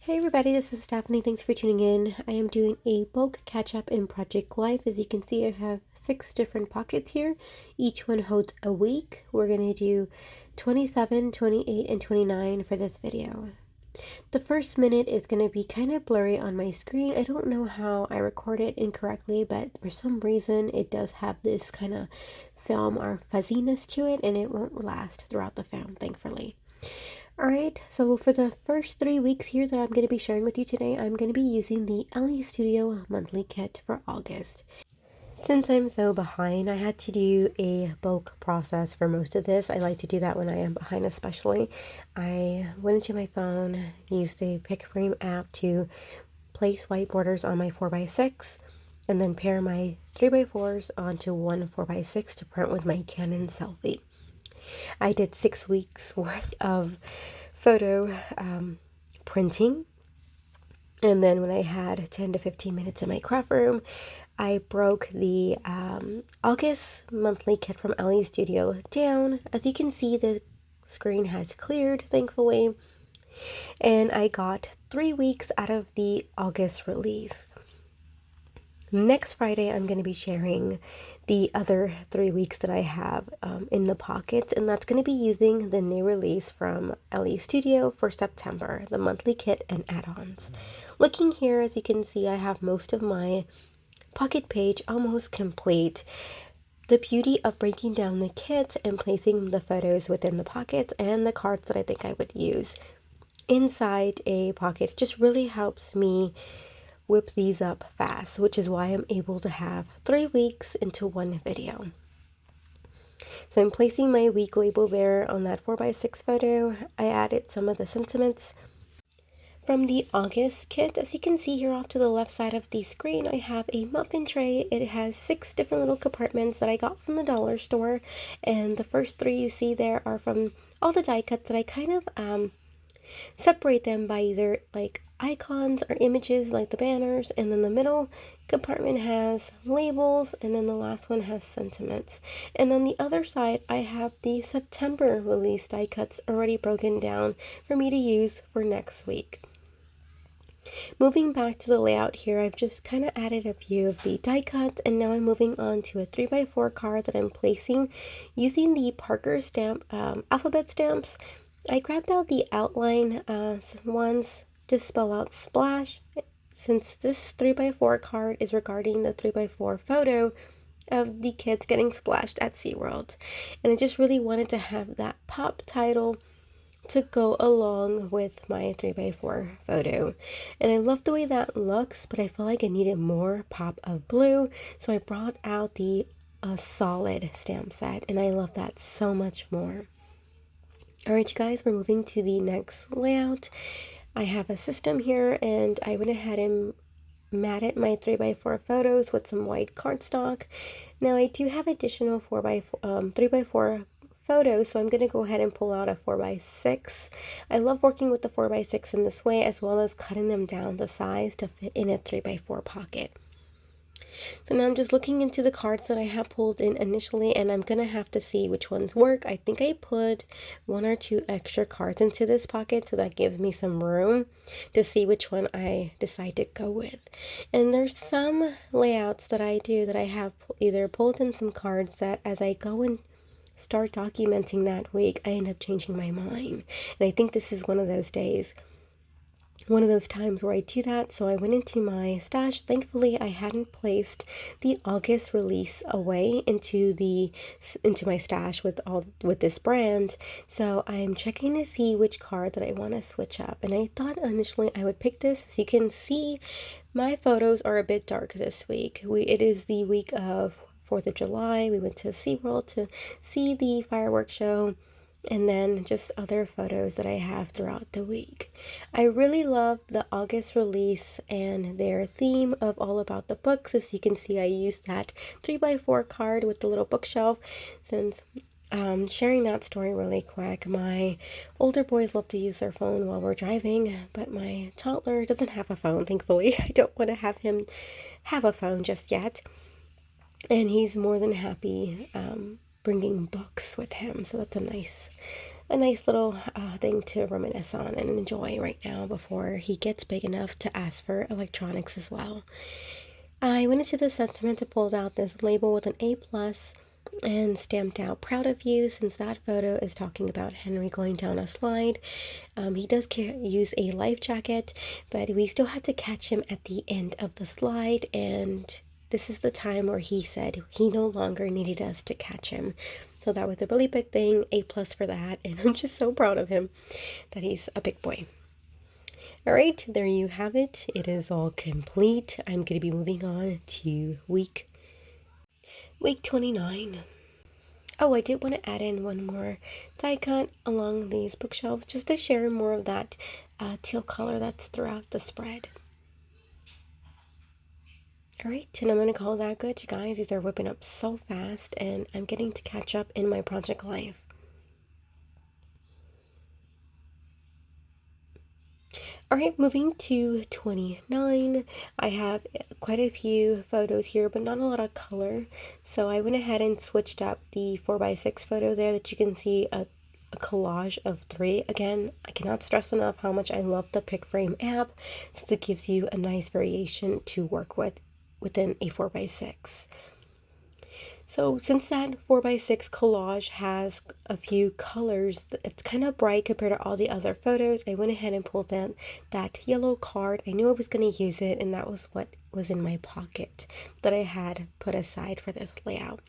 Hey everybody, this is Stephanie. Thanks for tuning in. I am doing a bulk catch up in Project Life. As you can see, I have 6 different pockets here. Each one holds a week. We're going to do 27, 28, and 29 for this video. The first minute is going to be kind of blurry on my screen. I don't know how I record it incorrectly, but for some reason it does have this kind of film or fuzziness to it, and it won't last throughout the film, thankfully. Alright, so for the first 3 weeks here that I'm going to be sharing with you today, I'm going to be using the Elle Studio monthly kit for August. Since I'm so behind, I had to do a bulk process for most of this. I like to do that when I am behind especially. I went into my phone, used the Pick Frame app to place white borders on my 4x6, and then pair my 3x4s onto one 4x6 to print with my Canon Selfie. I did 6 weeks worth of photo printing, and then when I had 10 to 15 minutes in my craft room, I broke the August monthly kit from Elle Studio down. As you can see, the screen has cleared, thankfully, and I got 3 weeks out of the August release. Next Friday, I'm going to be sharing the other 3 weeks that I have in the pockets, and that's going to be using the new release from Elle Studio for September, the monthly kit and add-ons. Looking here, as you can see, I have most of my pocket page almost complete. The beauty of breaking down the kit and placing the photos within the pockets and the cards that I think I would use inside a pocket just really helps me whip these up fast, which is why I'm able to have 3 weeks into one video. So I'm placing my week label there on that 4x6 photo. I added some of the sentiments from the August kit. As you can see here off to the left side of the screen, I have a muffin tray. It has 6 different little compartments that I got from the dollar store, and the first 3 you see there are from all the die cuts that I kind of separate them by either like icons or images like the banners, and then the middle compartment has labels, and then the last one has sentiments. And on the other side, I have the September release die cuts already broken down for me to use for next week. Moving back to the layout here, I've just kind of added a few of the die cuts, and now I'm moving on to a 3x4 card that I'm placing using the Parker stamp alphabet stamps. I grabbed out the outline ones to spell out splash, since this 3x4 card is regarding the 3x4 photo of the kids getting splashed at SeaWorld. And I just really wanted to have that pop title to go along with my 3x4 photo. And I love the way that looks, but I feel like I needed more pop of blue, so I brought out the solid stamp set, and I love that so much more. Alright, you guys, we're moving to the next layout. I have a system here, and I went ahead and matted my 3x4 photos with some white cardstock. Now, I do have additional 3x4 photos, so I'm going to go ahead and pull out a 4x6. I love working with the 4x6 in this way, as well as cutting them down to size to fit in a 3x4 pocket. So now I'm just looking into the cards that I have pulled in initially, and I'm going to have to see which ones work. I think I put 1 or 2 extra cards into this pocket, so that gives me some room to see which one I decide to go with. And there's some layouts that I do that I have either pulled in some cards that as I go and start documenting that week, I end up changing my mind. And I think this is one of those days, one of those times where I do that. So I went into my stash. Thankfully, I hadn't placed the August release away into my stash with this brand. So I'm checking to see which card that I want to switch up. And I thought initially I would pick this. As you can see, my photos are a bit dark this week. It is the week of 4th of July. We went to SeaWorld to see the fireworks show, and then just other photos that I have throughout the week. I really love the August release and their theme of all about the books. As you can see, I used that 3x4 card with the little bookshelf. Since sharing that story really quick, my older boys love to use their phone while we're driving, but my toddler doesn't have a phone, thankfully. I don't want to have him have a phone just yet, and he's more than happy bringing books with him, so that's a a nice little thing to reminisce on and enjoy right now before he gets big enough to ask for electronics as well. I went into the sentiment to pull out this label with an A plus and stamped out proud of you, since that photo is talking about Henry going down a slide. He does use a life jacket, but we still had to catch him at the end of the slide, and this is the time where he said he no longer needed us to catch him. So that was a really big thing, A plus for that, and I'm just so proud of him that he's a big boy. All right, there you have it. It is all complete. I'm going to be moving on to week 29. Oh, I did want to add in one more die cut along these bookshelves just to share more of that teal color that's throughout the spread. All right, and I'm going to call that good, you guys. These are whipping up so fast, and I'm getting to catch up in my project life. All right, moving to 29. I have quite a few photos here, but not a lot of color. So I went ahead and switched up the 4x6 photo there that you can see a collage of 3. Again, I cannot stress enough how much I love the Pick Frame app, since it gives you a nice variation to work with within a 4x6. So since that 4x6 collage has a few colors, it's kind of bright compared to all the other photos, I went ahead and pulled out that yellow card. I knew I was going to use it, and that was what was in my pocket that I had put aside for this layout.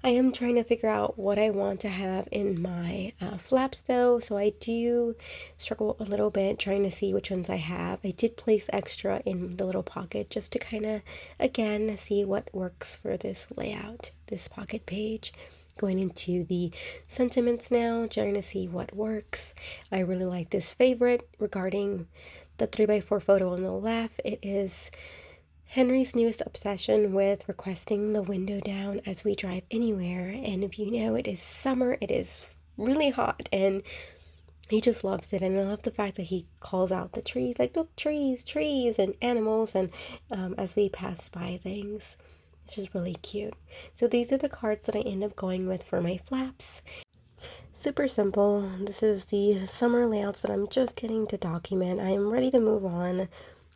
I am trying to figure out what I want to have in my flaps though, so I do struggle a little bit trying to see which ones I have. I did place extra in the little pocket just to kind of, again, see what works for this layout, this pocket page. Going into the sentiments now, trying to see what works. I really like this favorite regarding the 3x4 photo on the left. It is Henry's newest obsession with requesting the window down as we drive anywhere. And if you know, it is summer, it is really hot, and he just loves it. And I love the fact that he calls out the trees, like, look, trees, trees, and animals, and as we pass by things. It's just really cute. So these are the cards that I end up going with for my flaps. Super simple. This is the summer layouts that I'm just getting to document. I am ready to move on.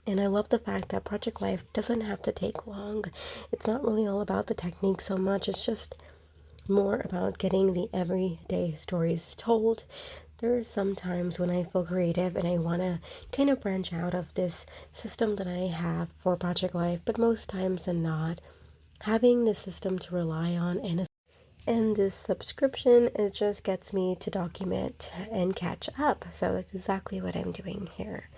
And I love the fact that Project Life doesn't have to take long. It's not really all about the technique so much. It's just more about getting the everyday stories told. There are some times when I feel creative and I want to kind of branch out of this system that I have for Project Life, but most times than not, having the system to rely on and this subscription, it just gets me to document and catch up. So that's exactly what I'm doing here.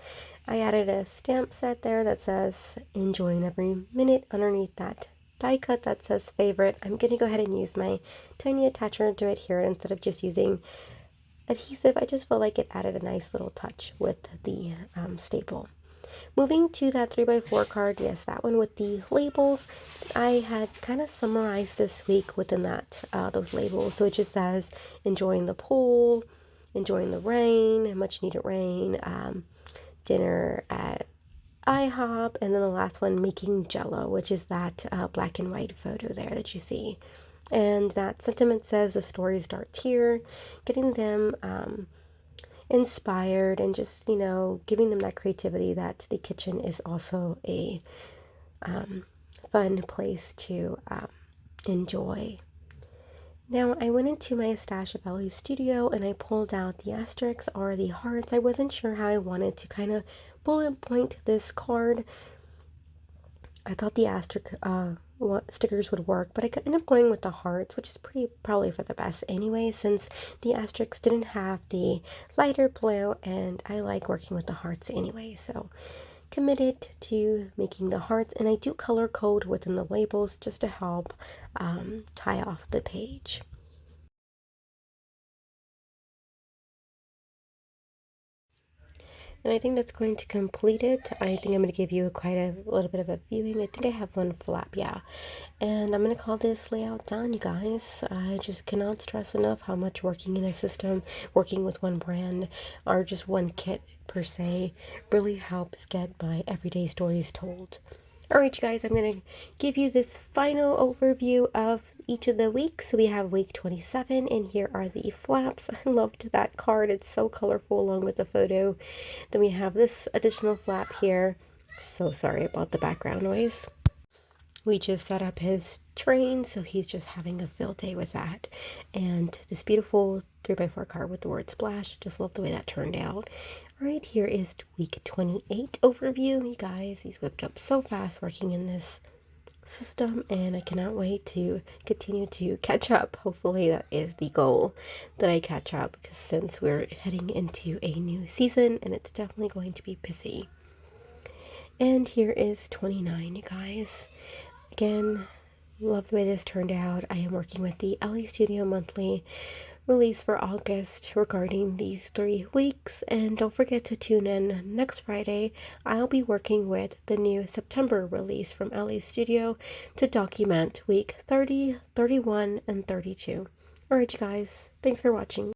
I added a stamp set there that says enjoying every minute underneath that die cut that says favorite. I'm going to go ahead and use my tiny attachment to adhere instead of just using adhesive. I just felt like it added a nice little touch with the staple. Moving to that 3x4 card, yes, that one with the labels. I had kind of summarized this week within that those labels. So it just says enjoying the pool, enjoying the rain, much needed rain, dinner at IHOP, and then the last one, making Jello, which is that black and white photo there that you see. And that sentiment says the story starts here, getting them inspired and just, you know, giving them that creativity that the kitchen is also a fun place to enjoy. Now, I went into my stash of Elle's studio and I pulled out the asterisks or the hearts. I wasn't sure how I wanted to kind of bullet point this card. I thought the asterisk stickers would work, but I ended up going with the hearts, which is probably for the best anyway, since the asterisks didn't have the lighter blue, and I like working with the hearts anyway. So committed to making the hearts, and I do color code within the labels just to help tie off the page. And I think that's going to complete it. I think I'm going to give you quite a little bit of a viewing. I think I have one flap, yeah. And I'm going to call this layout done, you guys. I just cannot stress enough how much working in a system, working with one brand, or just one kit per se, really helps get my everyday stories told. Alright, you guys, I'm going to give you this final overview of each of the weeks. So we have week 27, and here are the flaps. I loved that card. It's so colorful along with the photo. Then we have this additional flap here. So sorry about the background noise. We just set up his train, so he's just having a field day with that. And this beautiful 3x4 card with the word splash. Just love the way that turned out. Right here is week 28 overview. You guys, he's whipped up so fast working in this system, and I cannot wait to continue to catch up. Hopefully that is the goal, that I catch up, because since we're heading into a new season and it's definitely going to be busy. And here is 29, you guys. Again, love the way this turned out. I am working with the Elle Studio monthly release for August regarding these 3 weeks, and don't forget to tune in next Friday. I'll be working with the new September release from Elle Studio to document week 30, 31, and 32. Alright, you guys, thanks for watching.